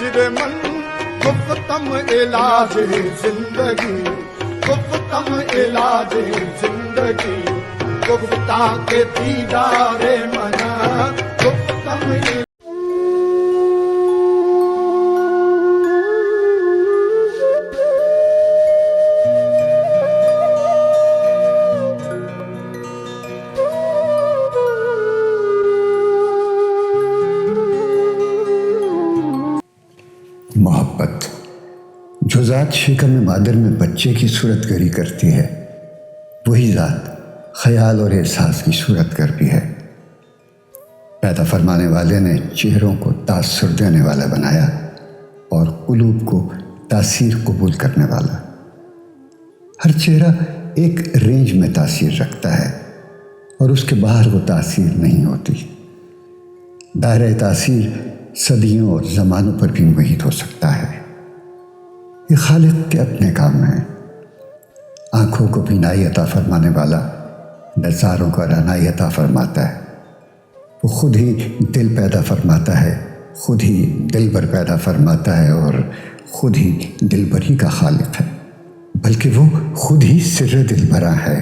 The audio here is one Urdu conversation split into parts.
ہجر من گفتم علاج زندگی، گفتم علاج زندگی، گفتہ کے دیدار منا گفتم محبت جو ذات شکم مادر میں بچے کی صورت گری کرتی ہے، وہی ذات خیال اور احساس کی صورت گر بھی ہے۔ پیدا فرمانے والے نے چہروں کو تاثر دینے والا بنایا اور قلوب کو تاثیر قبول کرنے والا۔ ہر چہرہ ایک رینج میں تاثیر رکھتا ہے اور اس کے باہر وہ تاثیر نہیں ہوتی۔ دائرہ تاثیر صدیوں اور زمانوں پر بھی محیط ہو سکتا ہے۔ یہ خالق کے اپنے کام ہیں۔ آنکھوں کو بینائی عطا فرمانے والا نظاروں کو رعنائی عطا فرماتا ہے۔ وہ خود ہی دل پیدا فرماتا ہے، خود ہی دل بر پیدا فرماتا ہے اور خود ہی دل بری کا خالق ہے، بلکہ وہ خود ہی سر دل برا ہے۔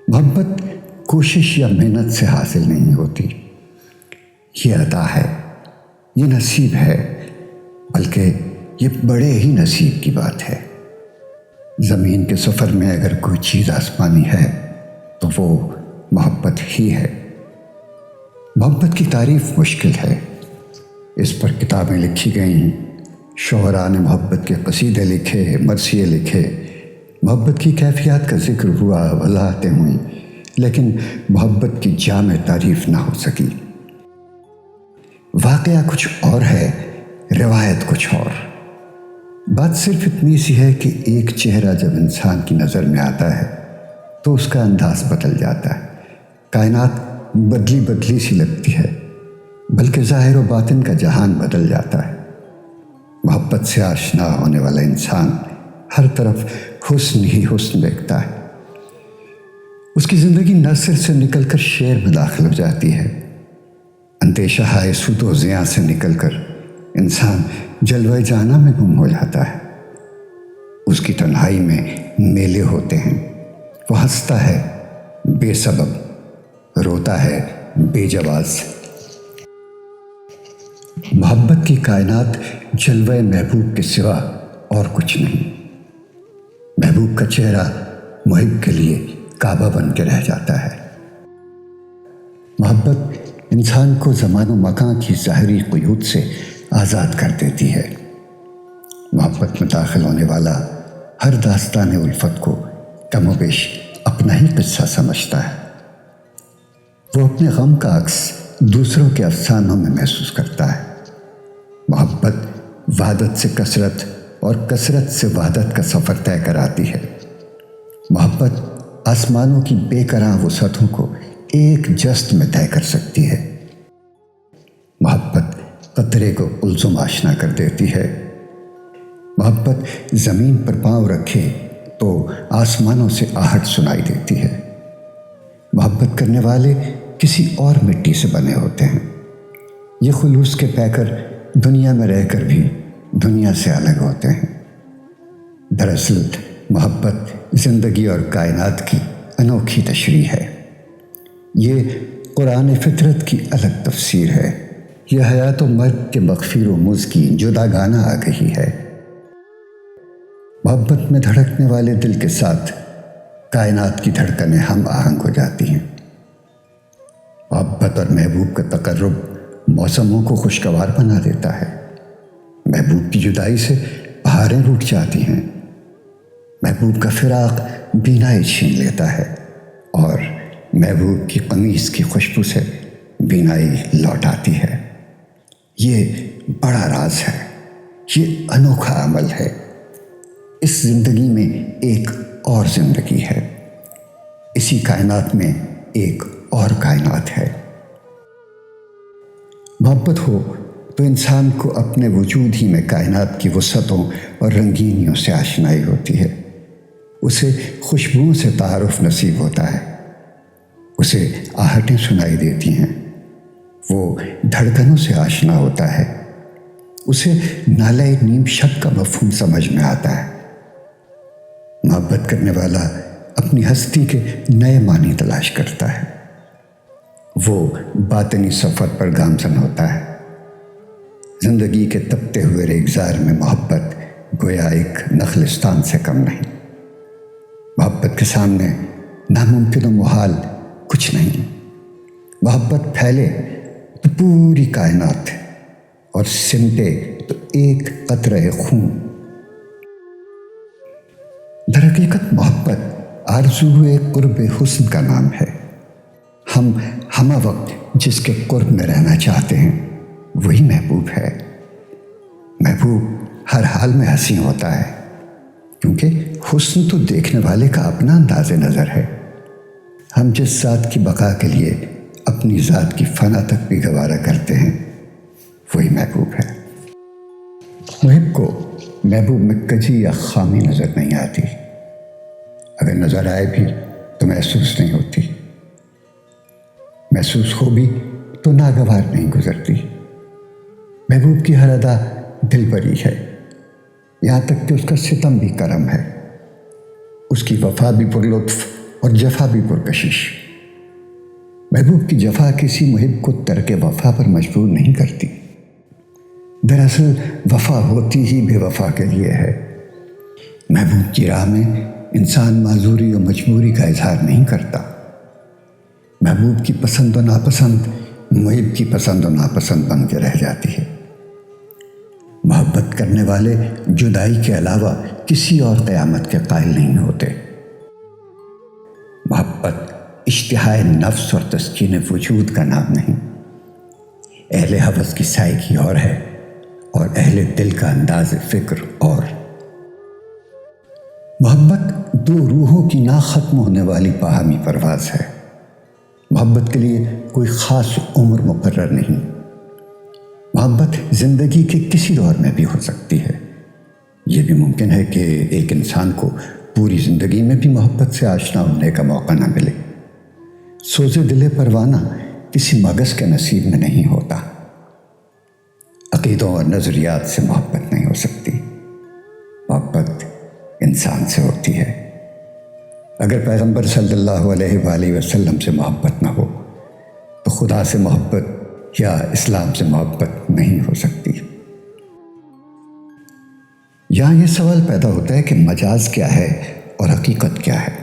محبت کوشش یا محنت سے حاصل نہیں ہوتی، یہ عطا ہے، یہ نصیب ہے، بلکہ یہ بڑے ہی نصیب کی بات ہے۔ زمین کے سفر میں اگر کوئی چیز آسمانی ہے تو وہ محبت ہی ہے۔ محبت کی تعریف مشکل ہے، اس پر کتابیں لکھی گئیں، شعراء نے محبت کے قصیدے لکھے، مرثیے لکھے، محبت کی کیفیات کا ذکر ہوا، وضاحتیں ہوئیں، لیکن محبت کی جامع تعریف نہ ہو سکی۔ واقعہ کچھ اور ہے، روایت کچھ اور۔ بات صرف اتنی سی ہے کہ ایک چہرہ جب انسان کی نظر میں آتا ہے تو اس کا انداز بدل جاتا ہے، کائنات بدلی بدلی سی لگتی ہے، بلکہ ظاہر و باطن کا جہان بدل جاتا ہے۔ محبت سے آشنا ہونے والا انسان ہر طرف حسن ہی حسن دیکھتا ہے۔ اس کی زندگی نثر سے نکل کر شعر میں داخل ہو جاتی ہے، اندیشہ ہائے سود و زیاں سے نکل کر انسان جلوہ جانا میں گم ہو جاتا ہے۔ اس کی تنہائی میں میلے ہوتے ہیں، وہ ہنستا ہے بے سبب، روتا ہے بے جواز۔ محبت کی کائنات جلوہ محبوب کے سوا اور کچھ نہیں۔ محبوب کا چہرہ محب کے لیے کعبہ بن کے رہ جاتا ہے۔ محبت انسان کو زمان و مکان کی ظاہری قیود سے آزاد کر دیتی ہے۔ محبت میں داخل ہونے والا ہر داستان الفت کو کم و بیش اپنا ہی قصہ سمجھتا ہے۔ وہ اپنے غم کا عکس دوسروں کے افسانوں میں محسوس کرتا ہے۔ محبت وحدت سے کثرت اور کثرت سے وحدت کا سفر طے کراتی ہے۔ محبت آسمانوں کی بے کراں وسعتوں کو ایک جست میں طے کر سکتی ہے۔ محبت قطرے کو الزم آشنا کر دیتی ہے۔ محبت زمین پر پاؤں رکھے تو آسمانوں سے آہٹ سنائی دیتی ہے۔ محبت کرنے والے کسی اور مٹی سے بنے ہوتے ہیں۔ یہ خلوص کے پیکر دنیا میں رہ کر بھی دنیا سے الگ ہوتے ہیں۔ دراصل محبت زندگی اور کائنات کی انوکھی تشریح ہے۔ یہ قرآن فطرت کی الگ تفسیر ہے۔ یہ حیات و مرگ کے مغفر و مز کی جداگانہ آگہی ہے۔ محبت میں دھڑکنے والے دل کے ساتھ کائنات کی دھڑکنیں ہم آہنگ ہو جاتی ہیں۔ محبت اور محبوب کا تقرب موسموں کو خوشگوار بنا دیتا ہے۔ محبوب کی جدائی سے بہاریں روٹھ جاتی ہیں۔ محبوب کا فراق بینائی چھین لیتا ہے اور محبوب کی قمیص کی خوشبو سے بینائی لوٹ آتی ہے۔ یہ بڑا راز ہے، یہ انوکھا عمل ہے۔ اس زندگی میں ایک اور زندگی ہے، اسی کائنات میں ایک اور کائنات ہے۔ محبت ہو تو انسان کو اپنے وجود ہی میں کائنات کی وسعتوں اور رنگینیوں سے آشنائی ہوتی ہے۔ اسے خوشبوؤں سے تعارف نصیب ہوتا ہے، اسے آہٹیں سنائی دیتی ہیں، وہ دھڑکنوں سے آشنا ہوتا ہے، اسے نالہ نیم شب کا مفہوم سمجھ میں آتا ہے۔ محبت کرنے والا اپنی ہستی کے نئے معنی تلاش کرتا ہے، وہ باطنی سفر پر گامزن ہوتا ہے۔ زندگی کے تپتے ہوئے ریگزار میں محبت گویا ایک نخلستان سے کم نہیں۔ محبت کے سامنے ناممکن و محال کچھ نہیں۔ محبت پھیلے تو پوری کائنات اور سمٹے تو ایک قطرہ خون۔ در حقیقت محبت آرزو قرب حسن کا نام ہے۔ ہم ہمہ وقت جس کے قرب میں رہنا چاہتے ہیں وہی محبوب ہے۔ محبوب ہر حال میں حسین ہوتا ہے، کیونکہ حسن تو دیکھنے والے کا اپنا انداز نظر ہے۔ ہم جس ذات کی بقا کے لیے اپنی ذات کی فنا تک بھی گوارا کرتے ہیں وہی محبوب ہے۔ محب کو محبوب میں کجی یا خامی نظر نہیں آتی، اگر نظر آئے بھی تو محسوس نہیں ہوتی، محسوس ہو بھی تو ناگوار نہیں گزرتی۔ محبوب کی ہر ادا دل بری ہے، یہاں تک کہ اس کا ستم بھی کرم ہے، اس کی وفا بھی پر لطف اور جفا بھی پرکشش۔ محبوب کی جفا کسی محب کو ترک وفا پر مجبور نہیں کرتی، دراصل وفا ہوتی ہی بے وفا کے لیے ہے۔ محبوب کی راہ میں انسان معذوری و مجبوری کا اظہار نہیں کرتا۔ محبوب کی پسند و ناپسند محب کی پسند و ناپسند بن کے رہ جاتی ہے۔ محبت کرنے والے جدائی کے علاوہ کسی اور قیامت کے قائل نہیں ہوتے۔ محبت اشتہائے نفس اور تسکین وجود کا نام نہیں، اہل حوث کی سائیکی اور ہے اور اہل دل کا انداز فکر اور۔ محبت دو روحوں کی نہ ختم ہونے والی باہمی پرواز ہے۔ محبت کے لیے کوئی خاص عمر مقرر نہیں۔ محبت زندگی کے کسی دور میں بھی ہو سکتی ہے۔ یہ بھی ممکن ہے کہ ایک انسان کو پوری زندگی میں بھی محبت سے آشنا ہونے کا موقع نہ ملے۔ سوزے دل پروانہ کسی مغز کے نصیب میں نہیں ہوتا۔ عقیدوں اور نظریات سے محبت نہیں ہو سکتی، محبت انسان سے ہوتی ہے۔ اگر پیغمبر صلی اللہ علیہ وآلہ وسلم سے محبت نہ ہو تو خدا سے محبت یا اسلام سے محبت نہیں ہو سکتی۔ یہاں یہ سوال پیدا ہوتا ہے کہ مجاز کیا ہے اور حقیقت کیا ہے؟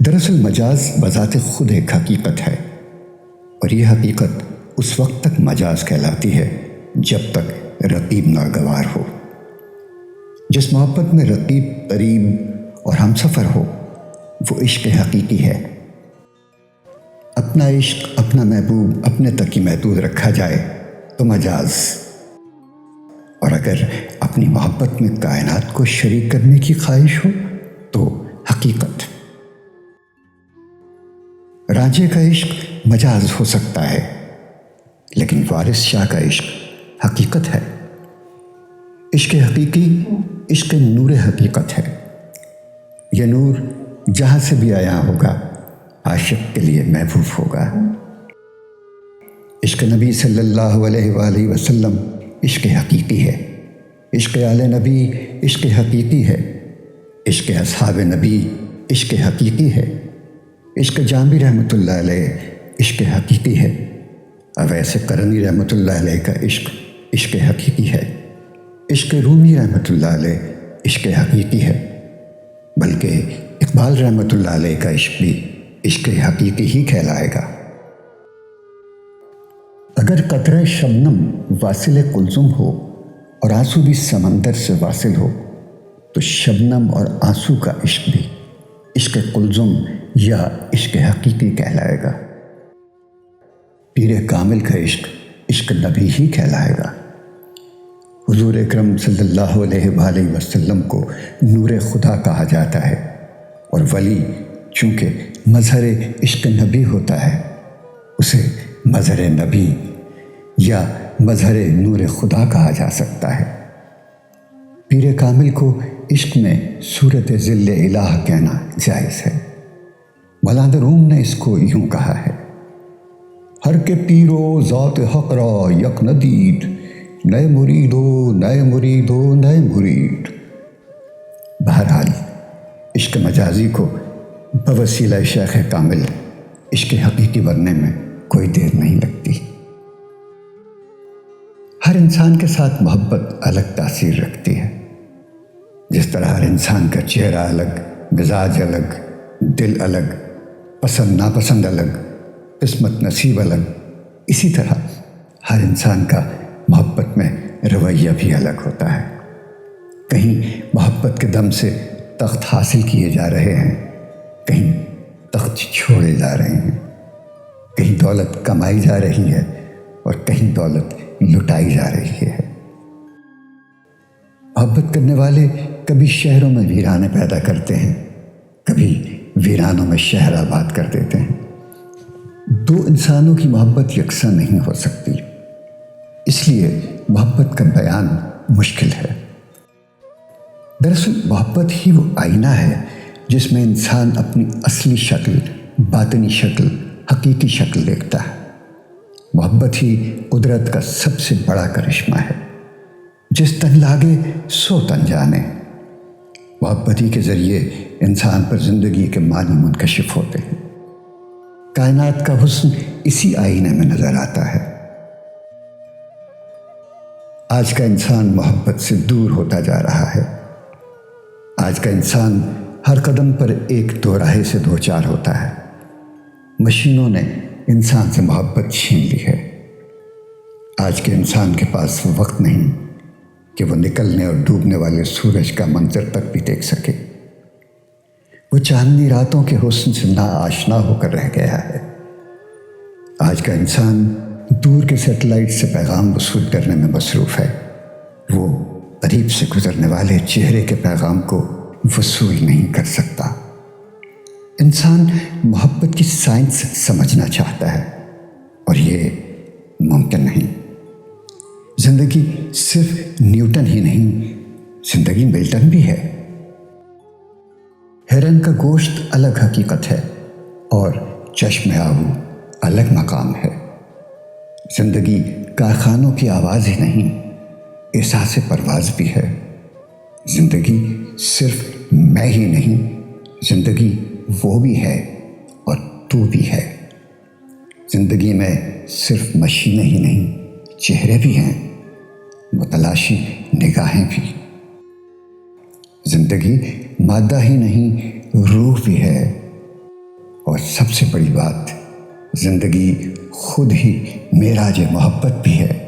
دراصل مجاز بذات خود ایک حقیقت ہے، اور یہ حقیقت اس وقت تک مجاز کہلاتی ہے جب تک رقیب ناگوار ہو۔ جس محبت میں رقیب قریب اور ہمسفر ہو وہ عشق حقیقی ہے۔ اپنا عشق اپنا محبوب اپنے تک ہی محدود رکھا جائے تو مجاز، اور اگر اپنی محبت میں کائنات کو شریک کرنے کی خواہش ہو تو حقیقت۔ رانجھے کا عشق مجاز ہو سکتا ہے، لیکن وارث شاہ کا عشق حقیقت ہے۔ عشق حقیقی عشق نور حقیقت ہے۔ یہ نور جہاں سے بھی آیا ہوگا عاشق کے لیے محبوب ہوگا۔ عشق نبی صلی اللہ علیہ وآلہ وسلم عشق حقیقی ہے، عشق آل نبی عشق حقیقی ہے، عشق اصحاب نبی عشق حقیقی ہے، عشق جامی رحمۃ اللہ علیہ عشق حقیقی ہے، اویس قرنی رحمۃ اللہ علیہ کا عشق عشق حقیقی ہے، عشق رومی رحمۃ اللہ علیہ عشق حقیقی ہے، بلکہ اقبال رحمۃ اللہ علیہ کا عشق بھی عشق حقیقی ہی کہلائے گا۔ اگر قطرہ شبنم واصل قلزم ہو اور آنسو بھی سمندر سے واصل ہو تو شبنم اور آنسو کا عشق بھی عشق قلزم یا عشق حقیقی کہلائے گا۔ پیر کامل کا عشق عشق نبی ہی کہلائے گا۔ حضور اکرم صلی اللہ علیہ وآلہ وسلم کو نور خدا کہا جاتا ہے، اور ولی چونکہ مظہر عشق نبی ہوتا ہے اسے مظہر نبی یا مظہر نور خدا کہا جا سکتا ہے۔ پیر کامل کو عشق میں صورت ظل الہ کہنا جائز ہے۔ مولانا روم نے اس کو یوں کہا ہے: ہر کے پیرو ذات حق را یک ندید، نئے مرید ہو، نئے مرید ہو، نئے مرید۔ بہرحال عشق مجازی کو بوسیلہ شیخ کامل عشق حقیقی بننے میں کوئی دیر نہیں لگتی۔ ہر انسان کے ساتھ محبت الگ تاثیر رکھتی ہے۔ جس طرح ہر انسان کا چہرہ الگ، مزاج الگ، دل الگ، پسند ناپسند الگ، قسمت نصیب الگ، اسی طرح ہر انسان کا محبت میں رویہ بھی الگ ہوتا ہے۔ کہیں محبت کے دم سے تخت حاصل کیے جا رہے ہیں، کہیں تخت چھوڑے جا رہے ہیں، کہیں دولت کمائی جا رہی ہے اور کہیں دولت لٹائی جا رہی ہے۔ محبت کرنے والے کبھی شہروں میں ویرانے پیدا کرتے ہیں، کبھی ویرانوں میں شہر آباد کر دیتے ہیں۔ دو انسانوں کی محبت یکساں نہیں ہو سکتی، اس لیے محبت کا بیان مشکل ہے۔ دراصل محبت ہی وہ آئینہ ہے جس میں انسان اپنی اصلی شکل، باطنی شکل، حقیقی شکل دیکھتا ہے۔ محبت ہی قدرت کا سب سے بڑا کرشمہ ہے۔ جس تن لاگے سو تن جانے۔ محبت ہی کے ذریعے انسان پر زندگی کے معنی منکشف ہوتے ہیں۔ کائنات کا حسن اسی آئینے میں نظر آتا ہے۔ آج کا انسان محبت سے دور ہوتا جا رہا ہے۔ آج کا انسان ہر قدم پر ایک دوراہے سے دوچار ہوتا ہے۔ مشینوں نے انسان سے محبت چھین لی ہے۔ آج کے انسان کے پاس وہ وقت نہیں کہ وہ نکلنے اور ڈوبنے والے سورج کا منظر تک بھی دیکھ سکے۔ وہ چاندنی راتوں کے حسن سے ناآشنا ہو کر رہ گیا ہے۔ آج کا انسان دور کے سیٹلائٹ سے پیغام وصول کرنے میں مصروف ہے۔ وہ قریب سے گزرنے والے چہرے کے پیغام کو وصول نہیں کر سکتا۔ انسان محبت کی سائنس سمجھنا چاہتا ہے اور یہ ممکن نہیں۔ زندگی صرف نیوٹن ہی نہیں، زندگی ملٹن بھی ہے۔ ہرن کا گوشت الگ حقیقت ہے اور چشم آہو الگ مقام ہے۔ زندگی کارخانوں کی آواز ہی نہیں، احساس پرواز بھی ہے۔ زندگی صرف میں ہی نہیں، زندگی وہ بھی ہے اور تو بھی ہے۔ زندگی میں صرف مشینیں ہی نہیں، چہرے بھی ہیں، متلاشی نگاہیں بھی۔ زندگی مادہ ہی نہیں، روح بھی ہے، اور سب سے بڑی بات، زندگی خود ہی معراج محبت بھی ہے۔